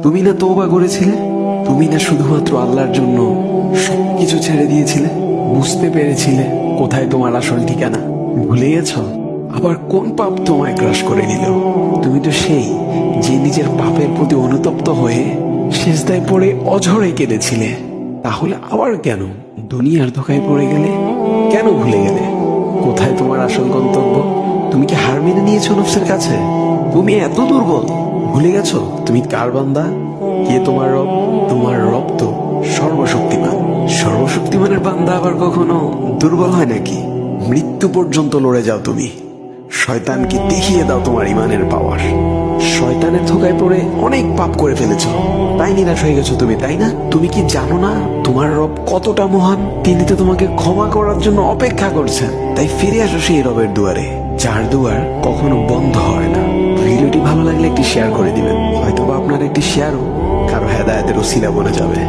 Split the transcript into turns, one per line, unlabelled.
তুমি না তওবা করেছিলে? তুমি না শুধুমাত্র আল্লাহর জন্য সবকিছু ছেড়ে দিয়েছিলে? বুঝতে পেরেছিলে কোথায় তোমার আসল ঠিকানা? ভুলে গেছো? আবার কোন পাপ তোমায় গ্রাস করে নিল? তুমি তো সেই যে নিজের পাপের প্রতি অনুতপ্ত হয়ে সিজদায় পড়ে অঝরে কেঁদেছিলে। তাহলে আবার কেন দুনিয়ার ধোকায় পড়ে গেলে? কেন ভুলে গেলে কোথায় তোমার আসল গন্তব্য? তুমি কি হার মেনে নিয়েছো নফসের কাছে? তুমি এত দুর্বল, ভুলে গেছো তুমি কার বান্দা? কে তোমার রব? তোমার রব তো সর্বশক্তিমান। সর্বশক্তিমানের বান্দা আবার কখনো দুর্বল হয় নাকি? মৃত্যু পর্যন্ত লড়ে যাও তুমি। শয়তানকে দেখিয়ে দাও তোমার ইমানের পাওয়ার। শয়তানের ধোকায় পড়ে অনেক পাপ করে ফেলেছো, তাই নিরাশ হয়ে গেছো তুমি, তাই না? তুমি কি জানো না তোমার রব কতটা মহান? তিনি তো তোমাকে ক্ষমা করার জন্য অপেক্ষা করছেন। তাই ফিরে আসো সেই রবের দুয়ারে, যার দুয়ার কখনো বন্ধ হয় না। ভিডিওটি ভালো লাগলে একটি শেয়ার করে দিবেন, হয়তোবা আপনার একটি শেয়ারও কারো হেদায়েতের উসিলা বনে যাবে।